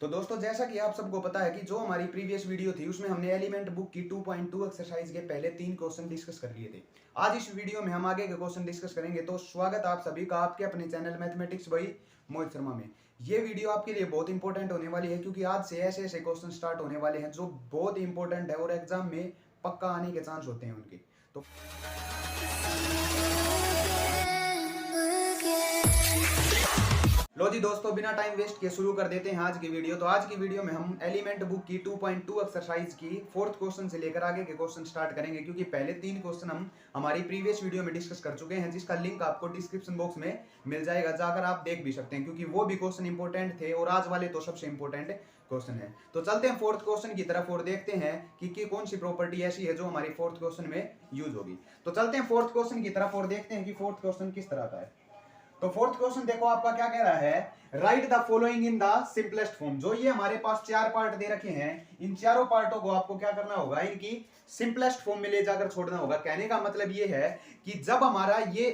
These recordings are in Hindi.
तो दोस्तों जैसा कि आप सबको पता है कि जो हमारी प्रीवियस वीडियो थी उसमें हमने एलिमेंट बुक की 2.2 एक्सरसाइज के पहले 3 क्वेश्चन डिस्कस कर लिए थे। आज इस वीडियो में हम आगे के क्वेश्चन डिस्कस करेंगे। तो स्वागत आप सभी का आपके अपने channel mathematics by Mohit Sharma में। ये वीडियो आपके लिए बहुत इंपॉर्टेंट होने वाली है क्योंकि आज से ऐसे ऐसे क्वेश्चन स्टार्ट होने वाले हैं जो बहुत इंपॉर्टेंट है और एग्जाम में पक्का आने के चांस होते हैं उनके। तो लो जी दोस्तों, बिना टाइम वेस्ट किए शुरू कर देते हैं आज की वीडियो। तो आज की वीडियो में हम एलिमेंट बुक की 2.2 एक्सरसाइज की फोर्थ क्वेश्चन से लेकर आगे के क्वेश्चन स्टार्ट करेंगे क्योंकि पहले 3 क्वेश्चन हम हमारी प्रीवियस वीडियो में डिस्कस कर चुके हैं, जिसका लिंक आपको डिस्क्रिप्शन बॉक्स में मिल जाएगा, जाकर आप देख भी सकते हैं क्योंकि वो भी क्वेश्चन इंपॉर्टेंट थे और आज वाले तो सबसे इंपॉर्टेंट क्वेश्चन है। तो चलते हैं फोर्थ क्वेश्चन की तरफ और देखते हैं कि कौन सी प्रॉपर्टी ऐसी है जो हमारी फोर्थ क्वेश्चन में यूज होगी। तो चलते हैं फोर्थ क्वेश्चन की तरफ और देखते हैं कि फोर्थ क्वेश्चन किस तरह का है। तो फोर्थ क्वेश्चन देखो आपका क्या कह रहा है, right the following in the simplest form. जो ये हमारे पास 4 पार्ट दे रखे हैं, इन चारों पार्टों को आपको क्या करना होगा, इनकी सिंपलेस्ट फॉर्म में ले जाकर छोड़ना होगा। कहने का मतलब ये है कि जब हमारा ये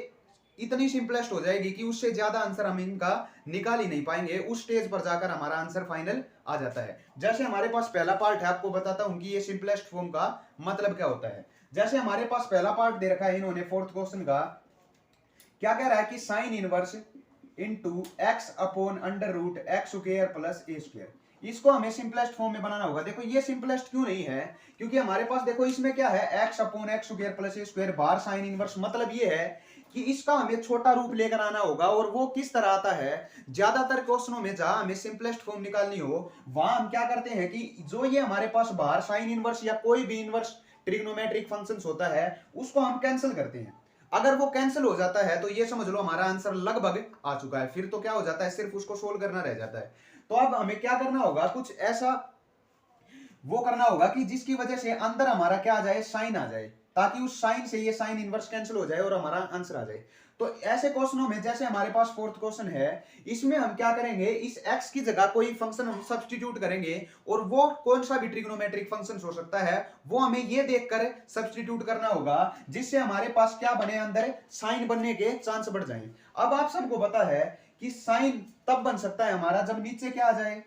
इतनी सिंपलेस्ट हो जाएगी कि उससे ज्यादा आंसर हम इनका निकाल ही नहीं पाएंगे, उस स्टेज पर जाकर हमारा आंसर फाइनल आ जाता है। जैसे हमारे पास पहला पार्ट है, आपको बताता हूं कि ये सिंपलेस्ट फॉर्म का मतलब क्या होता है। जैसे हमारे पास पहला पार्ट दे रखा है इन्होंने फोर्थ क्वेश्चन का, क्या कह रहा है कि sine inverse into x upon under root x square plus a square. इसको हमें सिंपलेस्ट फॉर्म में बनाना होगा। देखो ये सिंपलेस्ट क्यों नहीं है, क्योंकि हमारे पास देखो इसमें क्या है, x upon x square plus a square बार साइन इनवर्स। मतलब ये है कि इसका हमें छोटा रूप लेकर आना होगा। और वो किस तरह आता है, ज्यादातर क्वेश्चनों में जहां हमें सिंपलेस्ट फॉर्म निकालनी हो वहां हम क्या करते हैं कि जो ये हमारे पास बाहर साइन इनवर्स या कोई भी इनवर्स ट्रिग्नोमेट्रिक फंक्शंस होता है उसको हम कैंसिल करते हैं। अगर वो कैंसिल हो जाता है तो ये समझ लो हमारा आंसर लगभग आ चुका है। फिर तो क्या हो जाता है, सिर्फ उसको सोल्व करना रह जाता है। तो अब हमें क्या करना होगा, कुछ ऐसा वो करना होगा कि जिसकी वजह से अंदर हमारा क्या आ जाए, साइन आ जाए, ताकि उस साइन से ये साइन इनवर्स कैंसिल हो जाए और हमारा आंसर आ जाए। तो ऐसे क्वेश्चनों में जैसे हमारे पास फोर्थ क्वेश्चन है, इसमें हम क्या करेंगे, इस x की जगह कोई फंक्शन हम सब्स्टिट्यूट करेंगे और वो कौन सा भी ट्रिग्नोमेट्रिक फंक्शन हो सकता है वो हमें ये देखकर सब्स्टिट्यूट करना होगा जिससे हमारे पास क्या बने, अंदर साइन बनने के चांस बढ़ जाए। अब आप सबको पता है कि साइन तब बन सकता है हमारा जब नीचे क्या आ जाए,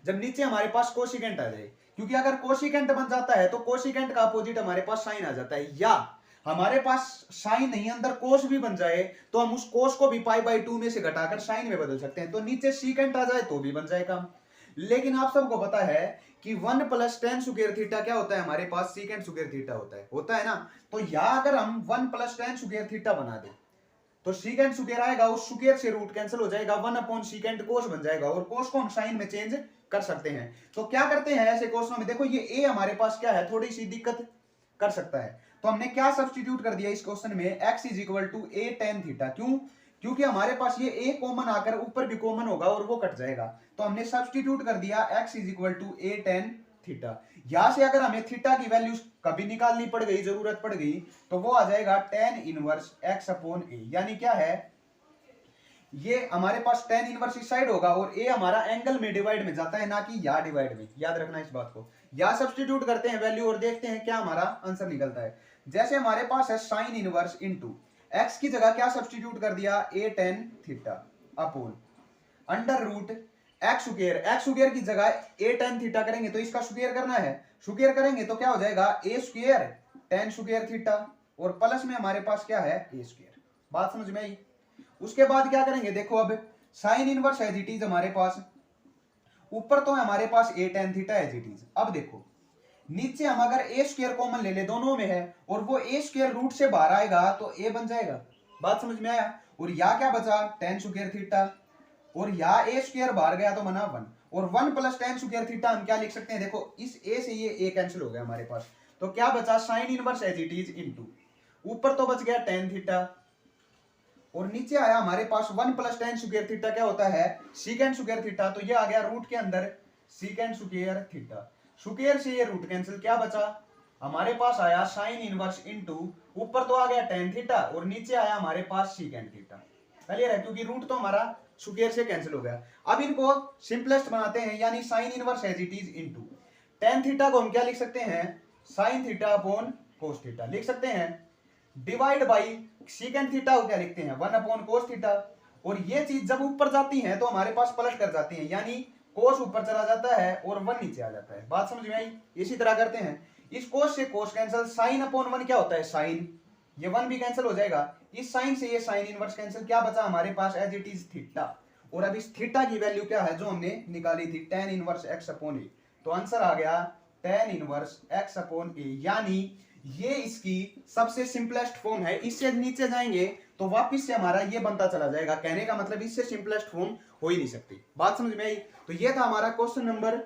जब नीचे हमारे पास कोशिकेंट आ जाए। क्योंकि अगर कोशिकेंट बन जाता है तो कोशिकेंट का अपोजिट हमारे पास साइन आ जाता है। या हमारे पास साइन नहीं, अंदर कोस भी बन जाए तो हम उस कोस को भी पाई बाई 2 में से घटाकर साइन में बदल सकते हैं। तो नीचे सीकेंट आ जाए तो भी बन जाए काम। लेकिन आप सबको पता है कि 1 प्लस टेन स्क्वायर थीटा क्या होता है, हमारे पास सीकेंट स्क्वायर थीटा होता है ना। तो यहां अगर हम 1 प्लस टेन स्क्वायर थीटा बना दें तो सीकेंट स्क्वायर आएगा, उस स्क्वायर से रूट कैंसिल हो जाएगा, 1 अपॉन सीकेंट कोस बन जाएगा और कोस को हम साइन में चेंज कर सकते हैं। तो क्या करते हैं ऐसे क्वेश्चनों में, देखो ये ए हमारे पास क्या है, थोड़ी सी दिक्कत कर सकता है। तो हमने क्या सब्स्टिट्यूट कर दिया इस क्वेश्चन में, x is equal to a tan theta. क्यों, क्योंकि हमारे पास ये a कॉमन आकर ऊपर भी कॉमन होगा और वो कट जाएगा। तो हमने सब्स्टिट्यूट कर दिया x is equal to a tan theta. यहां से अगर हमें थीटा की वैल्यू कभी निकालनी पड़ गई, जरूरत पड़ गई, तो वो आ जाएगा टेन इनवर्स x अपॉन ए। यानी क्या है, ये हमारे पास टेन इनवर्स इस साइड होगा और ए हमारा एंगल में डिवाइड में जाता है, ना कि या डिवाइड में। याद रखना इस बात को। या सब्स्टिट्यूट करते हैं वैल्यू और देखते हैं क्या हमारा आंसर निकलता है। जैसे हमारे पास है साइन इनवर्स इनटू एक्स की जगह क्या सब्स्टिट्यूट कर दिया, a tan theta upon under root x square. X square की जगह ए टेन थीटा करेंगे तो इसका स्क्वायर करना है, स्क्वायर करेंगे तो क्या हो जाएगा, ए स्क्वायर टेन स्क्वायर थीटा और प्लस में हमारे पास क्या है, ए स्क्वायर। बात समझ में आई। उसके बाद क्या करेंगे, देखो अब sine inverse as it is हमारे पास, ऊपर तो हमारे पास a tan theta as it is. अब देखो नीचे हम अगर ए स्क्वायर कॉमन ले ले, दोनों में है, और वो ए स्क्वायर रूट से बाहर आएगा तो ए बन जाएगा। बात समझ में आया। और या क्या बचा, टेन स्क्वायर थीटा, और या ए स्क्वायर बाहर गया तो बना 1, और 1 प्लस टेन स्क्वायर थीटा हम क्या लिख सकते हैं, देखो इस ए से ये ए कैंसिल हो गया हमारे पास। तो क्या बचा, sine inverse as it is into, ऊपर तो बच गया टेन थीटा और नीचे आया हमारे पास 1 प्लस टेन स्क्वायर थीटा क्या होता है, सीकेंट स्क्वायर थीटा। तो ये आ गया रूट के अंदर सीकेंट स्क्वायर थीटा, स्क्वायर से ये रूट कैंसिल, क्या बचा हमारे पास आया साइन इनवर्स इनटू, ऊपर तो आ गया टेन थीटा और नीचे आया हमारे पास सीकेंट थीटा। क्लियर है, क्योंकि रूट तो हमारा स्क्वायर से कैंसिल हो गया। अब इनको सिंपलेस्ट बनाते हैं, यानी sine inverse as it is into tan theta को हम क्या लिख सकते हैं, sine theta upon cos theta लिख सकते हैं, डिवाइड बाई सीकेंट थीटा को क्या लिखते हैं, 1 अपॉन कोस थीटा। और ये चीज जब ऊपर जाती है तो हमारे पास पलट कर जाती है, यानी कोस ऊपर चला जाता है और 1 नीचे आ जाता है। बात समझ में आई? इसी तरह करते हैं, इस कोस से कोस कैंसिल, साइन अपॉन 1 क्या होता है साइन, ये 1 भी कैंसिल हो जाएगा, इस साइन से ये साइन इनवर्स कैंसिल, क्या बचा हमारे पास एज इट इज थीटा। और अब इस थीटा की वैल्यू क्या है जो हमने निकाली थी, tan inverse x upon a. तो आंसर आ गया tan इनवर्स x अपॉन ए, यानी ये इसकी सबसे सिंपलेस्ट फॉर्म है। इससे नीचे जाएंगे तो वापस से हमारा ये बनता चला जाएगा, कहने का मतलब इससे सिंपलेस्ट फॉर्म हो ही नहीं सकती। बात समझ में आई? तो ये था हमारा क्वेश्चन नंबर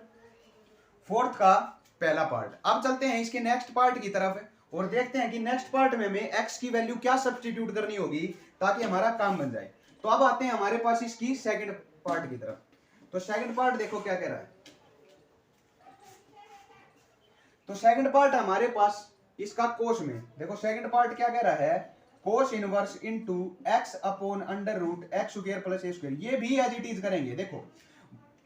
4 का पहला पार्ट। अब चलते हैं इसके नेक्स्ट पार्ट की तरफ और देखते हैं कि नेक्स्ट पार्ट में हमें x की वैल्यू क्या सब्स्टिट्यूट करनी होगी ताकि हमारा काम बन जाए। तो अब आते हैं हमारे पास इसकी सेकंड पार्ट की तरफ। तो सेकंड पार्ट देखो क्या कह रहा है। तो सेकंड पार्ट हमारे पास इसका कोस में देखो, सेकंड पार्ट क्या कह रहा है, cos inverse into x upon under root x square plus a square. ये भी एज इट इज करेंगे। देखो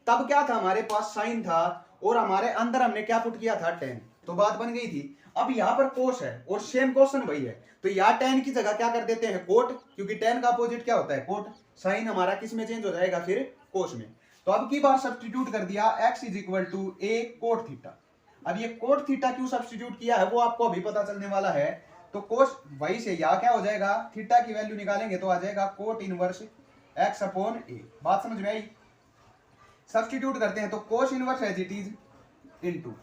तब क्या था, हमारे पास साइन था और हमारे अंदर हमने क्या पुट किया था, tan, तो बात बन गई थी। अब यहाँ पर कोस है और सेम क्वेश्चन वही है, तो यहाँ tan की जगह क्या कर देते हैं कोट, क्योंकि tan का अपोजिट क्या होता है कोट। साइन हमारा किस में चेंज हो जाएगा फिर, कोस में। तो अब की बार सब्स्टिट्यूट कर दिया x is equal to a cot theta. अब ये कोट थीटा क्यों सब्स्टिट्यूट किया है वो आपको अभी पता चलने वाला है। तो कोस वही से यहाँ क्या हो जाएगा, थीटा की वैल्यू निकालेंगे तो आ जाएगा cot inverse x upon a। बात समझ में आई? सब्स्टिट्यूट करते हैं तो cos inverse as it is into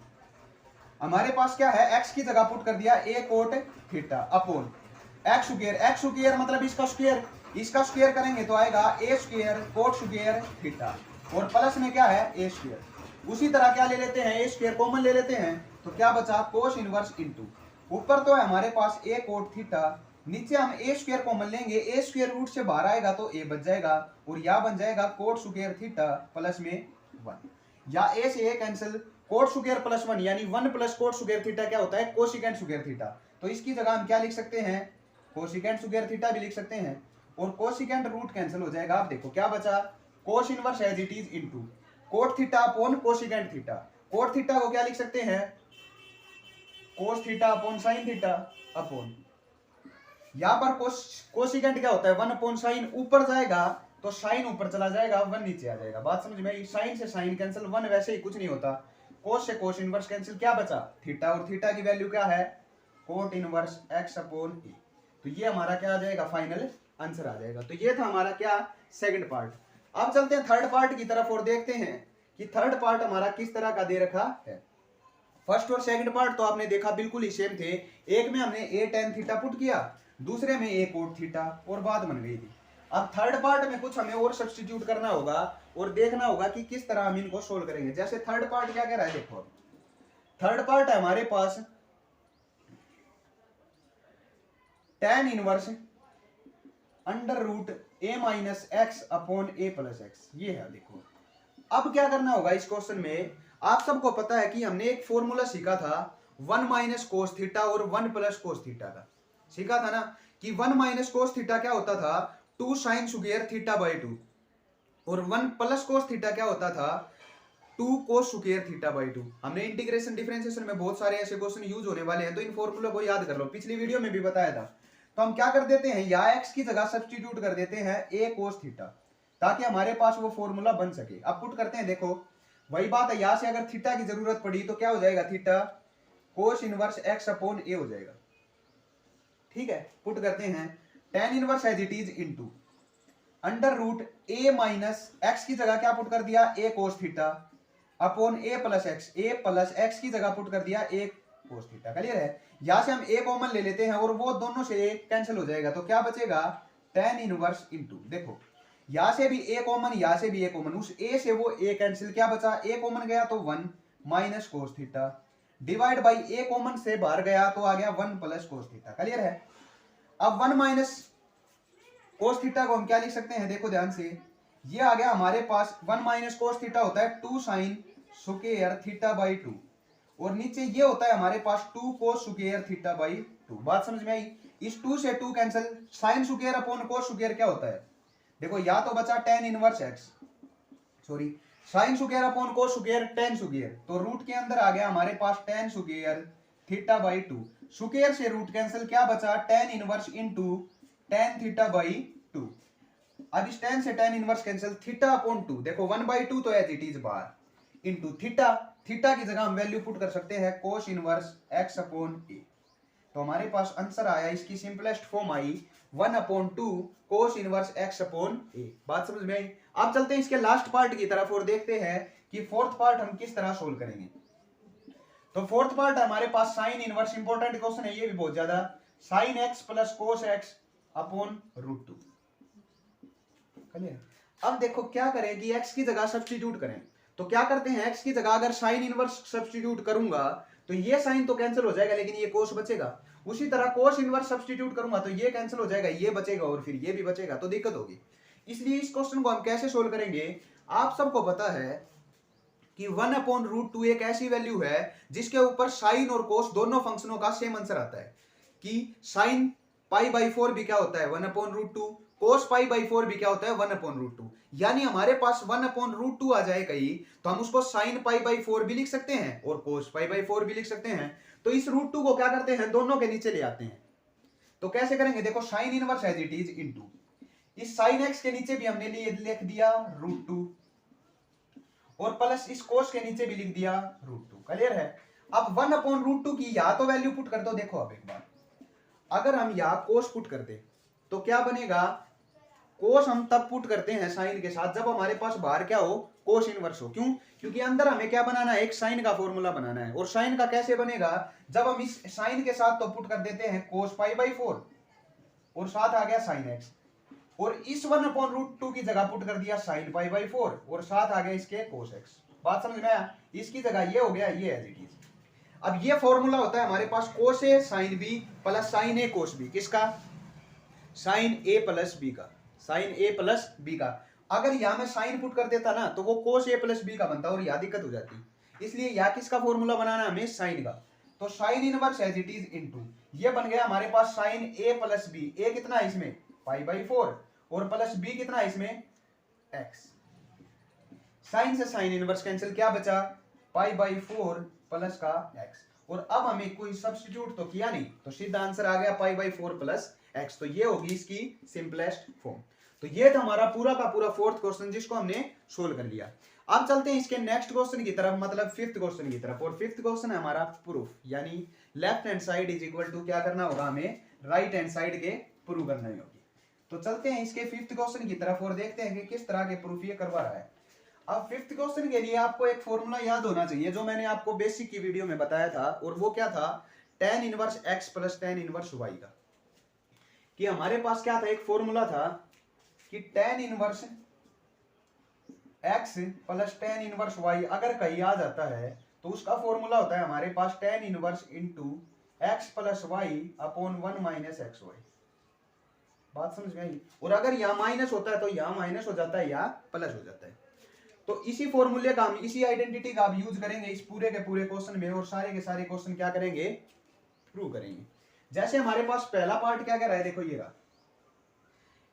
हमारे पास क्या है, x की जगह पुट कर दिया a cot theta upon x square. x square मतलब इसका स्क्वायर, इसका स्क्वायर करेंगे तो आएगा a square coat square theta और प्लस में क्या है a स्क्वायर। उसी तरह क्या ले लेते हैं, a स्क्वायर कॉमन ले लेते हैं तो क्या बचा कोस इनवर्स इनटू, ऊपर तो है हमारे पास a कोट थीटा, नीचे हम a स्क्वायर कॉमन लेंगे, a स्क्वायर रूट से बाहर आएगा तो a बच जाएगा और यह बन जाएगा कोट स्क्वायर थीटा प्लस में 1, या a से a cancel, coat square plus 1 यानी 1 प्लस कोट स्क्वायर थीटा क्या होता है, कोसिकेंट स्क्वायर थीटा। तो इसकी जगह हम क्या लिख सकते हैं, कोसिकेंट स्क्वायर थीटा भी लिख सकते हैं और कोसिकेंट रूट कैंसिल हो जाएगा। आप देखो क्या बचा, cos inverse as it is into cot theta upon cosecant theta. Cot theta को क्या लिख सकते हैं, cos theta upon sine theta upon, यहां पर कोसिकेंट क्या होता है 1 अपॉन साइन, ऊपर जाएगा तो साइन ऊपर चला जाएगा 1 नीचे आ जाएगा। बात समझ में आई? साइन से साइन कैंसिल, 1 वैसे ही कुछ नहीं होता, कोस से कोस इनवर्स कैंसिल, क्या बचा थीटा और थीटा की वैल्यू क्या है coat inverse x upon a. तो ये हमारा क्या आ जाएगा, फाइनल आंसर आ जाएगा। तो ये था हमारा क्या, सेकंड पार्ट। अब चलते हैं थर्ड पार्ट की तरफ और देखते हैं कि थर्ड पार्ट हमारा किस तरह का दे रखा है। फर्स्ट और सेकंड पार्ट तो आपने देखा बिल्कुल ही सेम थे, एक में हमने a tan थीटा पुट किया, दूसरे में a कोट थीटा और बात बन गई थी। अब थर्ड पार्ट में कुछ हमें और सब्स्टिट्यूट करना होगा और देखना होगा कि किस तरह हम इनको सोल्व करेंगे। जैसे थर्ड पार्ट क्या कह रहा है, देखो थर्ड पार्ट है हमारे पास tan inverse under root a minus x upon a plus x, ये है। देखो अब क्या करना होगा इस क्वेश्चन में, आप सबको पता है कि हमने एक फॉर्मूला सीखा था 1 माइनस कोस थीटा और 1 प्लस कोस थीटा का, सीखा था ना कि 1 माइनस कोस थीटा क्या होता था 2 साइन स्क्वायर थीटा बाई 2 और 1 प्लस कोस थीटा क्या होता था 2 कोस स्क्वायर थीटा बाई 2। हमने इंटीग्रेशन डिफरेंशिएशन में बहुत सारे ऐसे क्वेश्चन यूज होने वाले हैं, तो इन फॉर्मूला को याद कर लो, पिछली वीडियो में भी बताया था। तो हम क्या कर देते हैं, या x की जगह सब्स्टिट्यूट कर देते हैं a कोस थीटा ताकि हमारे पास वो फॉर्मूला बन सके। अब पुट करते हैं, देखो वही बात है, यहां से अगर थीटा की जरूरत पड़ी तो क्या हो जाएगा, theta cos inverse x upon a हो जाएगा। ठीक है, पुट करते हैं tan inverse as it is into under root a minus x की जगह क्या पुट कर दिया a cos theta upon a plus x की जगह पुट कर दिया a कोस थीटा। क्लियर है? यहां से हम a कॉमन ले लेते हैं और वो दोनों से a कैंसिल हो जाएगा तो क्या बचेगा tan इनवर्स इनटू, देखो यहां से भी a कॉमन, यहां से भी a कॉमन, उस a से वो a कैंसिल, क्या बचा a कॉमन गया तो 1 minus cos theta divide by a common से बाहर गया तो आ गया 1 प्लस कोस थीटा। क्लियर है? अब 1 माइनस कोस थीटा को हम क्या लिख सकते हैं, देखो ध्यान से, ये आ गया हमारे पास 1 माइनस कोस थीटा होता है 2 साइन स्क्वायर थीटा बाई 2 और नीचे ये होता है हमारे पास 2 कोस स्क्वायर थीटा बाई 2। बात समझ में आई? इस 2 से 2 cancel, sine square upon cos square क्या होता है, देखो या तो बचा tan inverse x, sorry sine square upon cos square tan square, तो रूट के अंदर आ गया हमारे पास tan square theta by 2, square से रूट कैंसिल, क्या बचा tan inverse into tan theta by 2। अब इस tan से tan inverse cancel, theta upon 2, देखो 1/2 तो एज इट इज बार इंटू थीटा, थीटा की जगह हम वैल्यू पुट कर सकते हैं cos inverse x upon a. तो हमारे पास आंसर आया, इसकी सिंपलेस्ट फॉर्म आई 1/2 cos inverse x upon a. बात समझ में आई। अब चलते हैं इसके लास्ट पार्ट की तरफ और देखते हैं कि फोर्थ पार्ट हम किस तरह सोल्व करेंगे। तो फोर्थ पार्ट हमारे पास साइन इनवर्स, इंपॉर्टेंट क्वेश्चन है ये भी बहुत ज्यादा, sine x plus cos x upon root 2। अब देखो क्या करें कि x की जगह सब्स्टिट्यूट करें। तो क्या करते हैं, x की जगह अगर साइन इनवर्स सब्स्टिट्यूट करूंगा तो ये साइन तो कैंसिल हो जाएगा लेकिन ये कोस बचेगा। उसी तरह कोस इनवर्स सब्स्टिट्यूट करूंगा तो ये कैंसिल हो जाएगा, ये बचेगा और फिर ये भी बचेगा, तो दिक्कत होगी। इसलिए इस क्वेश्चन को हम कैसे सोल्व करेंगे, आप सबको पता है कि 1/√2 एक ऐसी वैल्यू है जिसके ऊपर साइन और कोस दोनों फंक्शनों का सेम आंसर आता है कि साइन π/4 भी क्या होता है 1/√2, कोस π/4 भी क्या होता है 1/√2। यानी हमारे पास 1/√2 आ जाए कहीं तो हम उसको साइन π/4 भी लिख सकते हैं और कोस π/4 भी लिख सकते हैं। तो इस √2 को क्या करते हैं, दोनों के नीचे ले आते हैं। तो कैसे करेंगे, देखो sine inverse as it is into इस साइन एक्स के नीचे भी हमने लिख दिया √2 और प्लस इस कोस के नीचे भी लिख दिया √2। क्लियर है। अब 1/√2 की या तो वैल्यू पुट कर दो। देखो अब एक बार, अगर हम यहां कोस पुट कर दे तो क्या बनेगा, कोस हम तब पुट करते हैं साइन के साथ जब हमारे पास बाहर क्या हो, कोस इनवर्स हो। क्यों, क्योंकि अंदर हमें क्या बनाना है, एक साइन का फॉर्मूला बनाना है। और साइन का कैसे बनेगा, जब हम इस साइन के साथ तो पुट कर देते हैं कोस π/4 और साथ आ गया साइन एक्स, और इस 1/√2 की जगह पुट कर दिया साइन π/4 और साथ आ गया इसके कोस एक्स। बात समझ में आया। इसकी जगह ये हो गया, ये एज इट इज। अब ये फॉर्मूला होता है हमारे पास कोस ए साइन बी प्लस साइन ए कोस बी, किसका, साइन ए प्लस बी का, साइन ए प्लस बी का। अगर यहां में साइन पुट कर देता ना तो वो कोस ए प्लस बी का बनता और यहां दिक्कत हो जाती। इसलिए यहां किसका फॉर्मूला बनाना हमें, साइन का। तो sine inverse as it is into ये बन गया हमारे पास sine A plus B. A कितना है इसमें π/4 और प्लस बी कितना है इसमें x। साइन से साइन इनवर्स कैंसिल, क्या बचा π/4 प्लस का x। और अब हमें कोई सब्स्टिट्यूट तो किया नहीं तो सीधा आंसर आ गया π/4 प्लस x। तो ये होगी इसकी सिंपलेस्ट फॉर्म। तो ये था हमारा पूरा का पूरा फोर्थ क्वेश्चन जिसको हमने सोल्व कर लिया। अब चलते हैं इसके नेक्स्ट क्वेश्चन की तरफ, मतलब फिफ्थ क्वेश्चन की तरफ। और फिफ्थ क्वेश्चन है हमारा प्रूफ, यानी left hand side is equal to क्या करना होगा, हमें राइट हैंड साइड के प्रूव करना होगी। तो चलते हैं इसके फिफ्थ क्वेश्चन की तरफ और देखते हैं कि किस तरह के प्रूफ ये करवा रहा है। अब फिफ्थ क्वेश्चन के लिए आपको एक फॉर्मूला याद होना चाहिए जो मैंने आपको बेसिक की वीडियो में बताया था, और वो क्या था, tan inverse x plus tan inverse y का। कि हमारे पास क्या था, एक फॉर्मूला था कि tan inverse x plus tan inverse y अगर कहीं आ जाता है तो उसका फॉर्मूला होता है हमारे पास tan inverse into x plus y upon 1 minus x y. बात समझ में आई। और अगर यहाँ माइनस होता है तो यहाँ माइनस हो जाता है या प्लस हो जाता है। तो इसी फॉर्मूले का हम, इसी आइडेंटिटी का आप यूज करेंगे इस पूरे के पूरे क्वेश्चन में, और सारे के सारे क्वेश्चन क्या करेंगे, प्रूव करेंगे। जैसे हमारे पास पहला पार्ट क्या कह रहा है, देखो ये रहा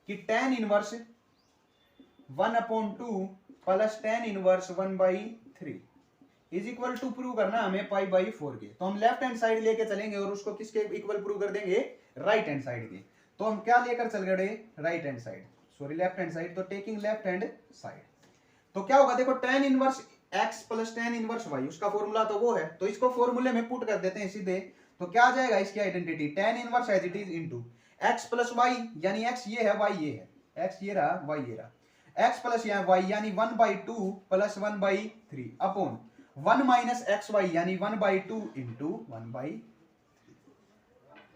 कि tan inverse 1/2 plus tan inverse 1/3 is equal to prove करना हमें π/4 के। तो हम लेफ्ट हैंड साइड लेके चलेंगे और उसको किसके इक्वल प्रूव कर देंगे, राइट हैंड साइड के। तो हम क्या लेकर चल गए, right hand side, sorry left hand side. तो टेकिंग लेफ्ट हैंड साइड तो क्या होगा, देखो tan inverse x plus tan inverse y, उसका फॉर्मूला तो वो है। तो इसको फॉर्मूले में पुट कर देते हैं सीधे। तो क्या आ जाएगा इसकी identity, tan inverse as it is into x plus y, यानी x ये है, y ये है, x ये रहा, y ये रहा, x प्लस यहाँ y यानी 1/2 प्लस 1/3 अपॉन 1 माइनस xy यानी 1/2 इंटू 1/3।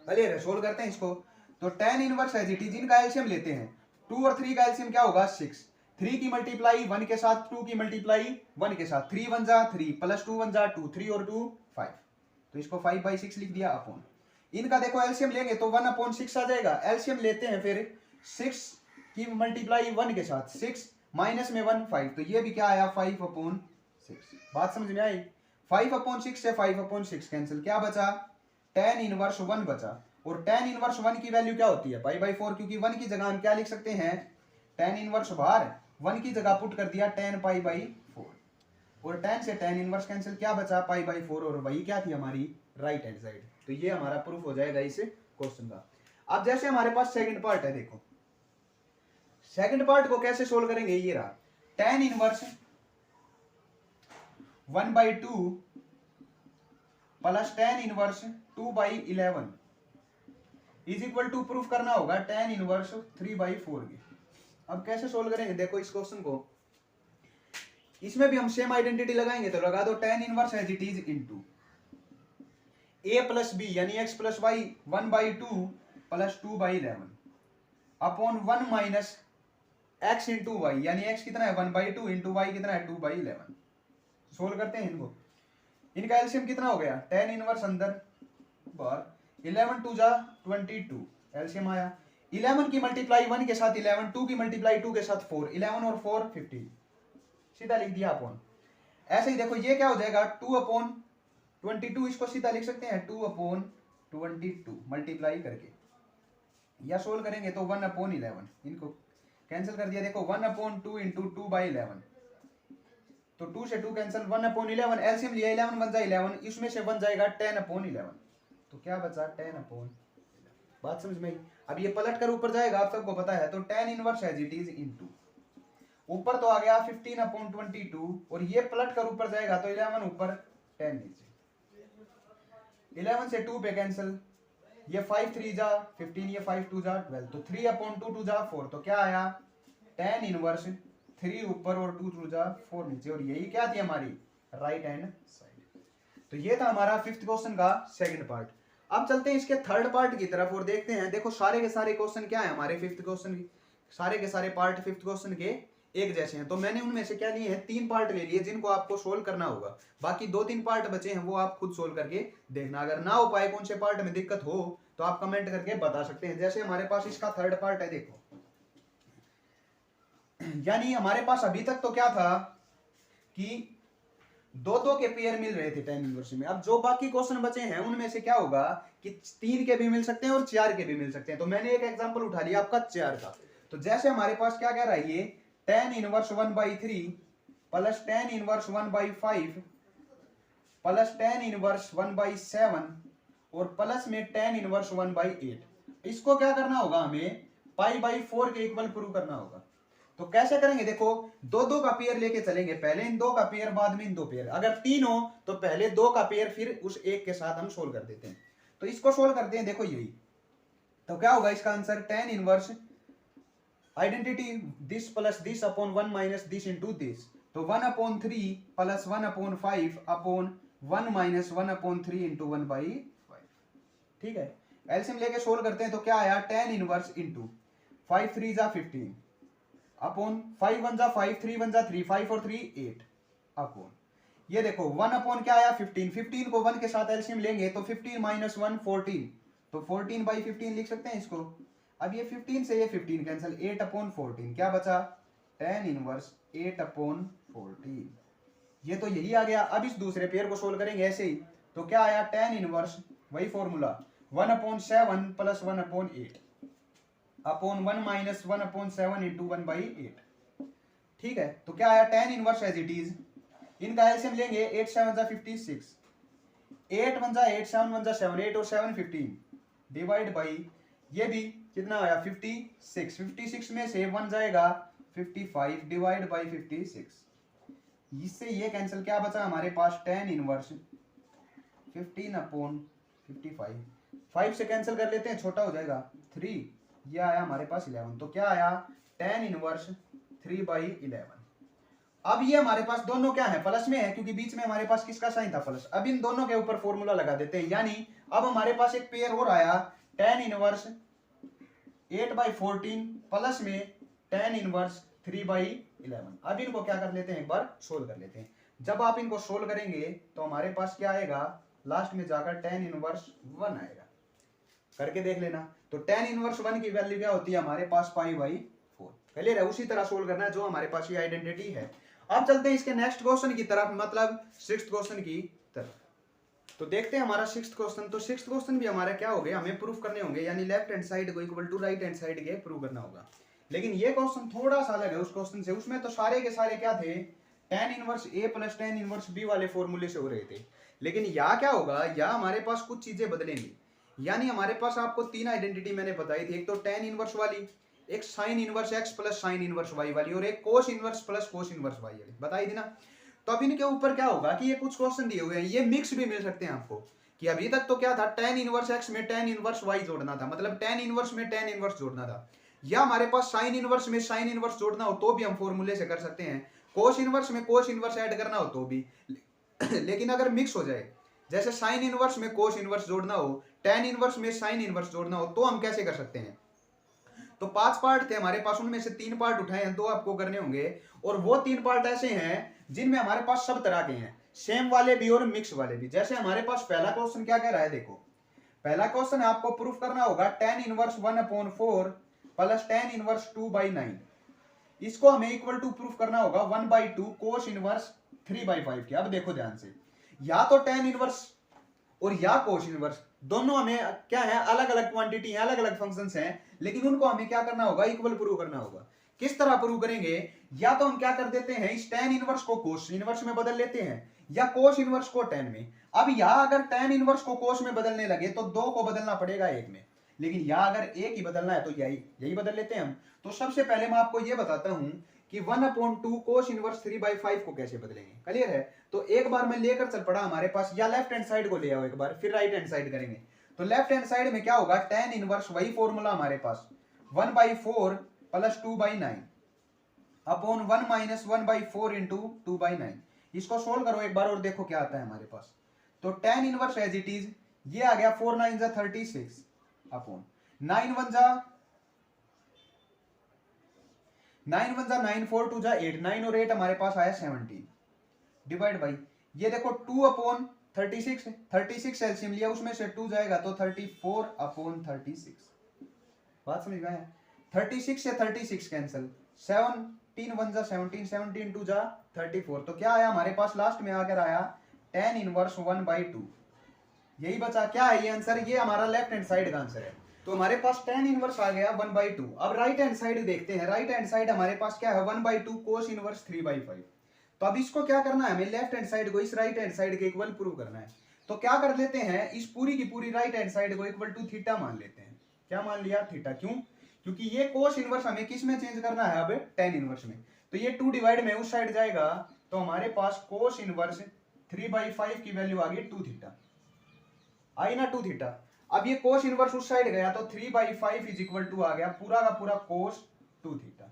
क्लियर है। सोल्व करते हैं इसको। तो tan inverse as it is, इनका एलसीएम लेते हैं। 2 और 3 का एलसीएम क्या होगा, 6। 3 की मल्टीप्लाई 1 के साथ, 2 की मल्टीप्लाई 1 के साथ, 3 1 जा 3 प्लस 2 1 जा 2, 3 और 2 5। तो इसको 5/6 लिख दिया अपॉन। इनका देखो एलसीएम लेंगे तो 1/6 आ जाएगा। एलसीएम लेते हैं फिर 6 की मल्टीप्लाई 1 के साथ, 6 माइनस में 1 5, तो ये भी क्या आया 5/6। बात समझ में आई। 5/6 से 5/6 कैंसिल, क्या बचा, tan इनवर्स 1 बचा। और tan इनवर्स 1 की वैल्यू क्या होती है, π/4, क्योंकि 1 की जगह हम क्या लिख सकते हैं, tan इनवर्स बाहर 1 की जगह पुट कर दिया tan π/4, और tan से tan इनवर्स कैंसिल, क्या बचा π/4, और वही क्या थी हमारी राइट हैंड साइड। तो ये हमारा प्रूफ हो जाएगा इस क्वेश्चन का। अब जैसे हमारे पास सेकंड पार्ट है, देखो सेकंड पार्ट को कैसे सोल्व करेंगे, ये रहा tan inverse 1/2 plus tan inverse 2/11 is equal to proof करना होगा tan इनवर्स 3/4 के। अब कैसे सोल्व करेंगे, देखो इस क्वेश्चन को, इसमें भी हम सेम आइडेंटिटी लगाएंगे, तो लगा दो tan inverse as it is into a plus B यानी x plus y 1/2 plus 2/11 upon 1 minus x into y यानी x कितना है 1/2 इंटू वाई कितना है 2/11। सोल्व करते हैं इनको, इनका एलसीएम कितना हो गया, tan इनवर्स अंदर बाहर 11 2 जा 22 एलसीएम आया, 11 की मल्टीप्लाई 1 के साथ 11, 2 की मल्टीप्लाई 2 के साथ 4, 11 और 4 15, सीधा लिख दिया अपॉन। ऐसे ही देखो ये क्या हो जाएगा 2/22, इसको सीधा लिख सकते हैं 2/22 मल्टीप्लाई करके, या सोल्व करेंगे तो 1/11, इनको कैंसिल कर दिया, देखो 1/2 इंटू 2/11, तो 2 से 2 कैंसिल, 1/11 एलसीएम लिया 11 बन जाए 11, इसमें से बन जाएगा 10/11, तो क्या बचा 10/11। बात समझ में आई। अब ये पलट कर ऊपर जाएगा, आप सबको पता है, तो tan inverse as it is into ऊपर तो आ गया 15/22 और ये पलट कर ऊपर जाएगा तो 11 ऊपर 10 नीचे, 11 से 2 पे कैंसिल, ये 5 3 जा 15, ये 5 2 जा 12, तो 3/2 2 जा 4, तो क्या आया tan इनवर्स 3 ऊपर और 2 2 जा 4 नीचे, और यही क्या थी हमारी राइट हैंड साइड। तो ये था हमारा फिफ्थ क्वेश्चन का सेकंड पार्ट। अब चलते हैं इसके थर्ड पार्ट की तरफ और देखते हैं। देखो सारे के सारे क्वेश्चन क्या है हमारे फिफ्थ क्वेश्चन की, सारे के सारे पार्ट फिफ्थ क्वेश्चन के एक जैसे हैं, तो मैंने उनमें से क्या लिए हैं 3 पार्ट ले लिए जिनको आपको सोल्व करना होगा, बाकी 2-3 पार्ट बचे हैं वो आप खुद सोल्व करके देखना। अगर ना हो पाए, कौन से पार्ट में दिक्कत हो, तो आप कमेंट करके बता सकते हैं। जैसे हमारे पास इसका थर्ड पार्ट है, देखो यानी हमारे पास अभी तक तो क्या था कि 2-2 के पेयर मिल रहे थे tan इनवर्स में। अब जो बाकी क्वेश्चन बचे हैं उनमें से क्या होगा कि 3 के भी मिल सकते हैं और 4 के भी मिल सकते हैं। तो मैंने एक एग्जांपल उठा लिया आपका 4 का। तो जैसे हमारे पास क्या कह रहा है ये tan inverse 1/3 plus tan inverse 1/5 plus tan inverse 1/7 और प्लस में tan इनवर्स 1/8। इसको क्या करना होगा, हमें π/4 के इक्वल प्रूव करना होगा। तो कैसे करेंगे, देखो 2-2 का पेयर लेके चलेंगे, पहले इन 2 का पेयर बाद में इन 2 पेयर, अगर 3 हो तो पहले 2 का पेयर फिर उस एक के साथ हम सोल्व कर देते हैं। तो इसको सोल्व करते हैं, देखो यही, तो क्या होगा इसका answer tan inverse identity this plus this upon 1 minus this into this, तो 1/3 प्लस 1/5 अपॉन 1 माइनस 1/3 इंटू 1/5। ठीक है, एलसीएम लेके सोल्व करते हैं, तो क्या आया tan इनवर्स इंटू 5 3 जा 15 अपॉन 5 1 जा 5 3 1 जा 3 5 और 3 8 अपॉन, ये देखो 1 अपॉन क्या आया 15, 15 को 1 के साथ एलसीएम लेंगे तो 15 माइनस 1 14, तो 14/15 लिख सकते हैं इसको। अब ये 15 से ये 15 कैंसिल, 8/14 क्या बचा tan इनवर्स 8/14, ये तो यही आ गया। अब इस दूसरे पेयर को सोल्व करेंगे ऐसे ही, तो क्या आया tan इनवर्स वही formula 1/7 plus 1/8 upon 1 minus 1/7 into 1/8। ठीक है, तो क्या आया tan inverse as it is, इनका एलसीएम लेंगे 8 7 जा 56, 8 1 जा 8 7 1 जा 7, 8 और 7 15 डिवाइड बाई ये भी कितना आया 56, 56 में से 1 जाएगा 55 डिवाइड बाई 56, इससे ये कैंसिल, क्या बचा हमारे पास tan इनवर्स 15/55, 5 से कैंसिल कर लेते हैं, छोटा हो जाएगा 3, ये आया हमारे पास 11, तो क्या आया tan इनवर्स 3/11। अब ये हमारे पास दोनों क्या है प्लस में है, क्योंकि बीच में हमारे पास किसका साइन था प्लस। अब इन दोनों के ऊपर फॉर्मूला लगा देते हैं, यानी अब हमारे पास एक पेयर और आया tan इनवर्स 8/14 प्लस में tan इनवर्स 3/11। अब इनको क्या कर लेते हैं, एक बार सोल्व कर लेते हैं। जब आप इनको सोल्व करेंगे तो हमारे पास क्या आएगा, लास्ट में जाकर tan इनवर्स 1 आएगा, करके देख लेना। तो tan इनवर्स 1 की वैल्यू क्या होती है हमारे पास π/4। क्लियर है, उसी तरह सोल्व करना है जो हमारे पास ये आइडेंटिटी है। अब चलते हैं इसके नेक्स्ट क्वेश्चन की तरफ, मतलब सिक्स्थ क्वेश्चन की तरफ। तो देखते हैं हमारा सिक्स्थ क्वेश्चन। तो सिक्स्थ क्वेश्चन भी हमारा क्या हो गया, हमें प्रूफ करने होंगे, यानी लेफ्ट हैंड साइड को equal to right hand side के प्रूव करना होगा। लेकिन ये क्वेश्चन थोड़ा सा अलग है उस क्वेश्चन से, उसमें तो सारे के सारे क्या थे tan inverse a plus tan inverse b वाले फॉर्मूले से हो रहे थे। लेकिन यहाँ क्या होगा, यहाँ हमारे पास कुछ चीजें बदलेंगी, यानी हमारे पास आपको 3 आइडेंटिटी मैंने बताई थी, एक तो tan इनवर्स वाली, एक sine inverse x plus sine inverse y वाली और एक cos inverse plus cos inverse y वाली, बताई थी ना। तो अब इनके ऊपर क्या होगा कि ये कुछ क्वेश्चन दिए हुए हैं, ये मिक्स भी मिल सकते हैं आपको, कि अभी तक तो क्या था, टेन इनवर्स एक्स में टेन इनवर्स वाई जोड़ना था, मतलब टेन इनवर्स में टेन इनवर्स जोड़ना था, या हमारे पास साइन इनवर्स में साइन इनवर्स जोड़ना हो तो भी हम फॉर्मूले से कर सकते हैं, कोस इनवर्स में कोस इनवर्स ऐड करना हो तो भी। लेकिन अगर मिक्स हो जाए, जैसे साइन इनवर्स में कोस इनवर्स जोड़ना हो, टेन इनवर्स में साइन इनवर्स जोड़ना हो, तो हम कैसे कर सकते हैं। तो 5 पार्ट थे हमारे पास, उनमें से 3 पार्ट उठाए हैं, 2 आपको करने होंगे, और वो 3 पार्ट ऐसे हैं जिनमें हमारे पास सब तरह के हैं, सेम वाले भी और मिक्स वाले भी। जैसे हमारे पास पहला क्वेश्चन क्या कह रहा है, देखो पहला क्वेश्चन है, आपको प्रूफ करना होगा tan inverse 1/4 plus tan inverse 2/9, इसको हमें इक्वल टू प्रूफ करना होगा 1/2 कोस इनवर्स 3/5 के। अब देखो ध्यान से, या तो टेन इनवर्स और या कोस इनवर्स, दोनों हमें क्या है, अलग अलग क्वांटिटी है, अलग अलग फंक्शंस हैं, लेकिन उनको हमें क्या करना होगा, इक्वल प्रूव करना होगा। किस तरह प्रूव करेंगे, या तो हम क्या कर देते हैं, इस टेन इनवर्स को कोस इनवर्स में बदल लेते हैं, या कोस इनवर्स को टेन में। अब यहां अगर टेन इनवर्स को कोस में बदलने लगे तो 2 को बदलना पड़ेगा 1 में, लेकिन यहां अगर एक ही बदलना है तो यही बदल लेते हैं हम। तो सबसे पहले मैं आपको यह बताता हूं कि 1/2 कोस इनवर्स 3/5 को कैसे बदलेंगे, क्लियर है। तो एक बार मैं लेकर चल पड़ा हमारे पास, या लेफ्ट हैंड साइड को ले आओ एक बार, फिर राइट हैंड साइड करेंगे। तो लेफ्ट हैंड साइड में क्या होगा, टेन इनवर्स, वही फॉर्मूला हमारे पास 1/4 प्लस 2/9 अपॉन 1 माइनस 1/4 इंटू 2/9। इसको सोल्व करो एक बार और देखो क्या आता है हमारे पास। तो tan inverse as it is, ये आ गया 4 9 जा 36 अपॉन 9 1 जा 9 4 2 जा 8, 9 और 8 हमारे पास आया 17 डिवाइड बाई, ये देखो 2 अपॉन 36 एलसीएम लिया, उसमें से 2 जाएगा तो 34 अपॉन 36। बात समझ में आया, 36 से 36 कैंसिल, 17 1 जा 17, 17 2 जा 34, तो क्या आया हमारे पास लास्ट में आकर आया टेन इनवर्स 1/2। यही बचा, क्या है ये आंसर, ये हमारा लेफ्ट हैंड साइड का आंसर है। तो हमारे पास टेन इनवर्स आ गया 1/2। अब राइट हैंड साइड देखते हैं, राइट हैंड साइड हमारे पास क्या है, 1/2 कोस इनवर्स 3/5। तो अब इसको क्या करना है, हमें लेफ्ट हैंड साइड को इस राइट हैंड साइड के इक्वल प्रूव करना है। तो क्या कर लेते हैं, इस पूरी की पूरी राइट हैंड साइड को इक्वल टू थीटा मान लेते हैं। क्या मान लिया, थीटा। क्यों, क्योंकि ये कोस इनवर्स हमें किस में चेंज करना है, अब टेन इनवर्स में। तो ये 2 डिवाइड में उस साइड जाएगा, तो हमारे पास कोस इनवर्स 3/5 की वैल्यू आ गई 2 थीटा, आई ना 2 थीटा। अब ये कोस इनवर्स उस साइड गया तो 3/5 इज इक्वल टू आ गया पूरा का पूरा कोस 2 थीटा।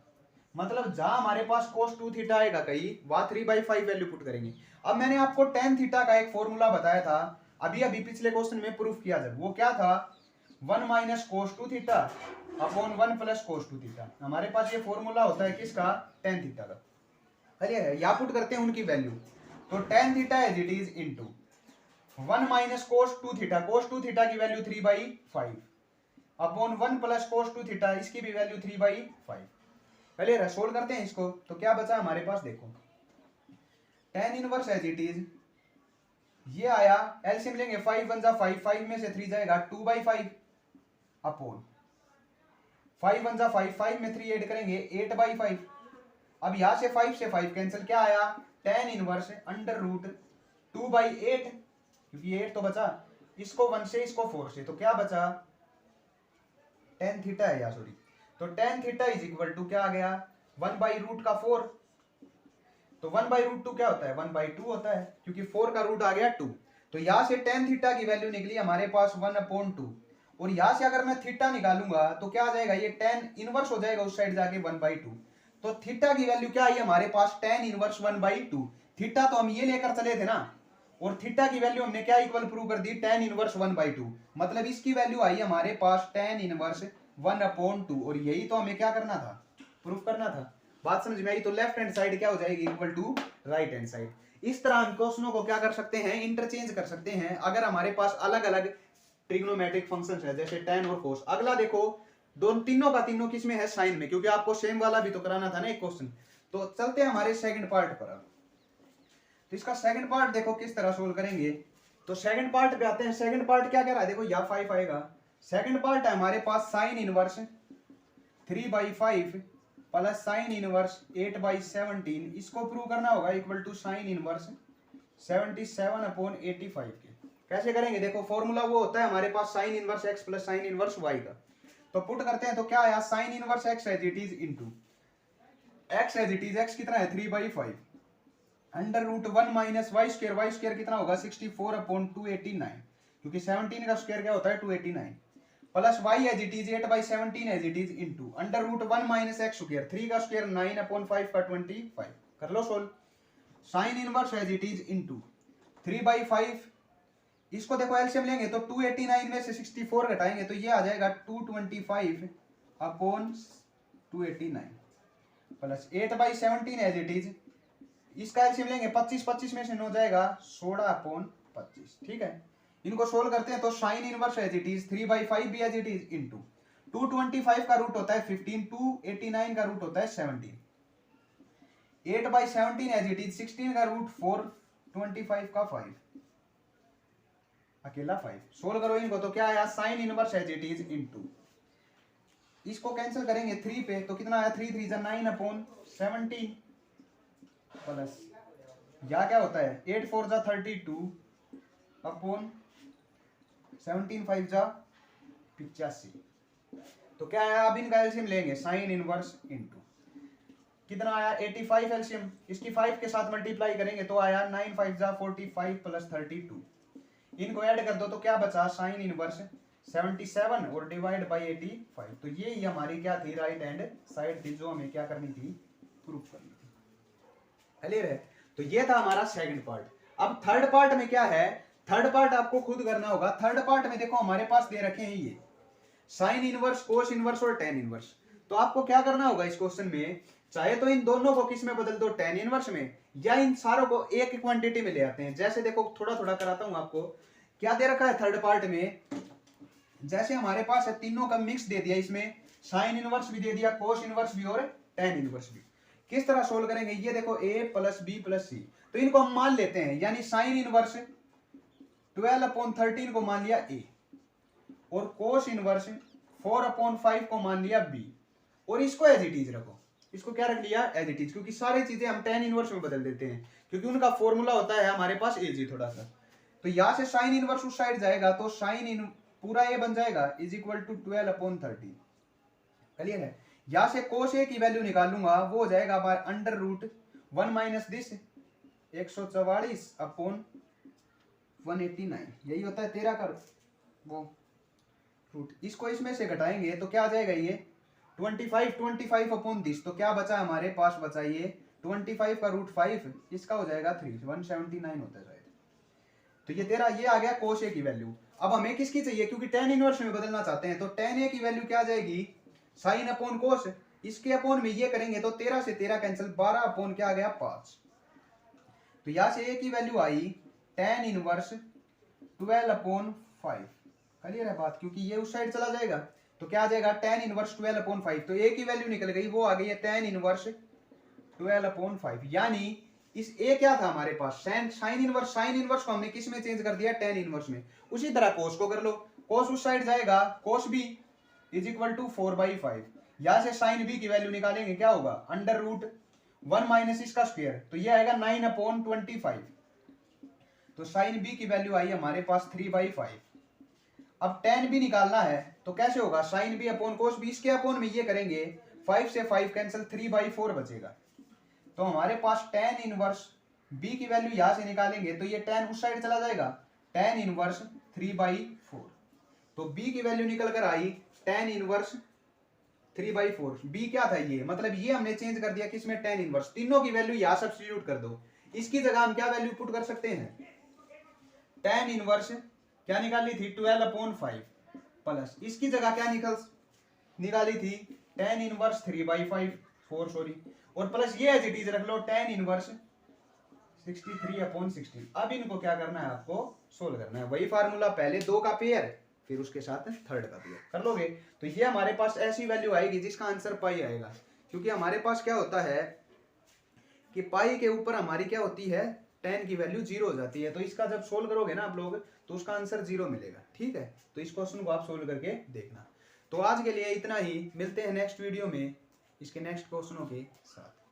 मतलब जहां हमारे पास कोस 2 थीटा आएगा कहीं, वहां 3/5 वैल्यू पुट करेंगे। अब मैंने आपको tan थीटा का एक फॉर्मूला बताया था, अभी पिछले क्वेश्चन में प्रूफ किया जब, वो क्या था, 1 minus cos 2 theta upon 1 plus cos 2 theta. हमारे पास ये फॉर्मूला होता है किसका, tan थीटा का, क्लियर है। या पुट करते हैं उनकी वैल्यू, तो tan theta as it is into 1 minus cos 2 theta, cos 2 theta की value 3/5 upon 1 plus cos 2 theta, इसकी भी वैल्यू 3/5। पहले सोल्व करते हैं इसको, तो क्या बचा हमारे पास, देखो tan inverse as it is, ये आया, एलसीएम लेंगे 5 1 जा 5, 5 में से 3 जाएगा 2/5 अपॉन 5 1 जा 5, 5 में 3 ऐड करेंगे 8/5। अब यहां से 5 से 5 कैंसिल, क्या आया, tan इनवर्स अंडर रूट 2/8, क्योंकि 8 तो बचा, इसको 1 से इसको 4 से, तो क्या बचा, tan थीटा है या सॉरी, तो tan थीटा इज इक्वल टू क्या आ गया, 1/√4। तो 1/√2 क्या होता है, 1/2 होता है, क्योंकि 4 का रूट आ गया 2। तो यहां से tan थीटा की वैल्यू निकली हमारे पास 1/2, और यहां से अगर मैं थीटा निकालूंगा तो क्या आ जाएगा, ये tan इनवर्स हो जाएगा उस साइड जाके 1/2। तो थीटा की वैल्यू क्या आई हमारे पास, tan इनवर्स 1/2। थीटा तो हम ये लेकर चले थे ना, और थीटा की वैल्यू हमने क्या इक्वल प्रूव कर दी, tan इनवर्स 1/2। मतलब इसकी वैल्यू आई हमारे पास tan इनवर्स 1/2, और यही तो हमें क्या करना था, प्रूफ करना था। बात समझ में आई। तो लेफ्ट हैंड साइड क्या हो जाएगी, equal to right hand side. इस तरह हम क्वेश्चनों को क्या कर सकते हैं, इंटरचेंज कर सकते हैं, अगर हमारे पास अलग अलग ट्रिग्नोमेट्रिक फंक्शंस है, जैसे tan और cos। अगला देखो, तीनों का तीनों किस में है, साइन में, क्योंकि आपको सेम वाला भी तो कराना था ना एक क्वेश्चन। तो चलते हैं हमारे सेकंड पार्ट पर। अब तो इसका सेकंड पार्ट देखो किस तरह सोल्व करेंगे। तो सेकंड पार्ट पे आते हैं। सेकंड पार्ट क्या कह रहा है, देखो या 5 आएगा। सेकंड पार्ट है हमारे पास sine inverse 3/5 plus sine inverse 8/17, इसको प्रूव करना होगा इक्वल टू साइन इनवर्स 77/85 के। कैसे करेंगे, देखो फॉर्मूला वो होता है हमारे पास sine inverse x plus sine inverse y का। तो पुट करते हैं तो क्या आया, sine inverse x as it is into x as it is, x कितना है 3/5 under root 1 minus y square कितना होगा 64/289, क्योंकि 17 का स्क्वायर क्या होता है 289, plus y as it is 8/17 as it is into under root 1 minus x square, 3 का स्क्वायर 9/5 का 25, कर लो solve. Sine inverse as it is into 3/5, इसको देखो एलसीएम लेंगे तो 289 में से 64 घटाएंगे तो ये आ जाएगा 225/289 प्लस 8/17 एज इट इज, इसका एलसीएम लेंगे 25 में से 9 जाएगा 16/25, ठीक है। इनको सोल्व करते हैं तो sine inverse as it is 3/5 भी एज इट इज इंटू 225 का रूट होता है 15, 289 का रूट होता है 17, 8/17 एज इट इज 16 का रूट 4, 25 का 5, अकेला 5। सोल्व करो इनको तो क्या आया, sine inverse as it is into, इसको कैंसिल करेंगे 3 पे तो कितना आया 3 3 9/17 प्लस या क्या होता है 8 4 32 अपॉन 17 5 85, तो क्या आया, अब इनका एलसीएम लेंगे साइन इनवर्स इंटू कितना आया 85 एलसीएम, इसकी 5 के साथ मल्टीप्लाई करेंगे तो आया 9 5 45 प्लस 32, इनको ऐड कर दो तो क्या बचा साइन इनवर्स 77 और डिवाइड बाय 85, तो ये ही हमारी क्या थी राइट हैंड साइड थी जो हमें क्या करनी थी, प्रूफ करनी थी। क्लियर है, तो ये था हमारा सेकंड पार्ट। अब थर्ड पार्ट में क्या है, थर्ड पार्ट आपको खुद करना होगा। थर्ड पार्ट में देखो हमारे पास दे रखे हैं ये साइन इनवर्स, कोस इनवर्स और टेन इनवर्स, तो आपको क्या करना होगा इस क्वेश्चन में, चाहे तो इन दोनों को किस में बदल दो, टेन इनवर्स में, या इन सारों को एक क्वांटिटी में ले आते हैं। जैसे देखो थोड़ा थोड़ा कराता हूं आपको, क्या दे रखा है थर्ड पार्ट में, जैसे हमारे पास है तीनों का मिक्स दे दिया, इसमें साइन इनवर्स भी दे दिया, कोस इनवर्स भी और टेन इनवर्स भी। किस तरह सोल्व करेंगे, ये देखो a प्लस बी प्लस सी, तो इनको हम मान लेते हैं, यानी साइन इनवर्स 12/13 को मान लिया a और कोस इनवर्स 4/5 को मान लिया b, और इसको एज इट इज रखो, इसको क्या रख लिया एज इट इज, क्योंकि सारी चीजें हम टेन इनवर्स में बदल देते हैं, क्योंकि उनका फॉर्मूला होता है हमारे पास एजी थोड़ा सा। तो यहां से साइन इनवर्स उस साइड जाएगा तो साइन इन पूरा ए बन जाएगा इज इक्वल टू 12/13। क्लियर है, यहां से कोस ए की वैल्यू निकालूंगा, वो हो जाएगा by under root 1 minus this 144/189, यही होता है 13 का वो रूट, इसको इसमें से घटाएंगे तो क्या आ जाएगा ये 25 अपॉन दिस, तो क्या बचा हमारे पास, बचा ये 25 का रूट 5, इसका हो जाएगा 3, 179 होता है। तो ये तेरा ये आ गया कोस ए की वैल्यू। अब हमें किसकी चाहिए, क्योंकि टेन इनवर्स में बदलना चाहते हैं, तो टेन ए की वैल्यू क्या आ जाएगी साइन अपॉन कोस, इसके अपॉन में ये करेंगे तो 13 से 13 कैंसिल, 12 अपॉन क्या आ गया 5, तो यहां से ए की वैल्यू आई टेन इनवर्स 12/5। क्लियर है बात, क्योंकि ये उस साइड चला जाएगा तो क्या आ जाएगा टेन इनवर्स 12/5, तो ए की वैल्यू निकल गई, वो आ गई है टेन इनवर्स 12/5, यानी इस ए क्या था हमारे पास साइन इनवर्स को हमने किस में चेंज कर दिया, टेन इनवर्स में। उसी तरह कोस को कर लो, कोस उस साइड जाएगा, cos B is equal to 4/5, यहां से साइन बी की वैल्यू निकालेंगे, क्या होगा अंडर रूट 1 माइनस इसका स्क्वायर, तो ये आएगा 9/25, तो साइन बी की वैल्यू आई हमारे पास 3/5। अब टेन बी निकालना है तो कैसे होगा, sine B upon cos B, इसके अपॉन में ये करेंगे 5 से 5 कैंसिल, 3/4 बचेगा, तो हमारे पास टेन इनवर्स बी की वैल्यू यहां से निकालेंगे तो ये टेन उस साइड चला जाएगा, टेन इनवर्स 3/4, तो बी की वैल्यू निकल कर आई टेन इनवर्स 3/4। बी क्या था ये, मतलब ये हमने चेंज कर दिया किसमें, टेन इनवर्स, तीनों की वैल्यू यहां सब्स्टिट्यूट कर दो, इसकी जगह हम क्या वैल्यू पुट कर सकते हैं, टेन इनवर्स क्या निकाली थी 12/5 प्लस इसकी जगह क्या निकाली थी टेन इनवर्स 3/4 सॉरी, और प्लस ये एज इट इज रख लो टेन इनवर्स 63/16। अब इनको क्या करना है, आपको सोल्व करना है, वही फार्मूला, पहले दो का पेयर फिर उसके साथ थर्ड का पेयर कर लोगे, तो ये हमारे पास ऐसी वैल्यू आएगी जिसका आंसर पाई आएगा, क्योंकि हमारे पास क्या होता है कि पाई के ऊपर हमारी क्या होती है, टेन की वैल्यू 0 हो जाती है, तो इसका जब सोल्व करोगे ना आप लोग तो उसका आंसर 0 मिलेगा। ठीक है, तो इस क्वेश्चन को आप सोल्व करके देखना। तो आज के लिए इतना ही, मिलते हैं नेक्स्ट वीडियो में इसके नेक्स्ट क्वेश्चनों के साथ।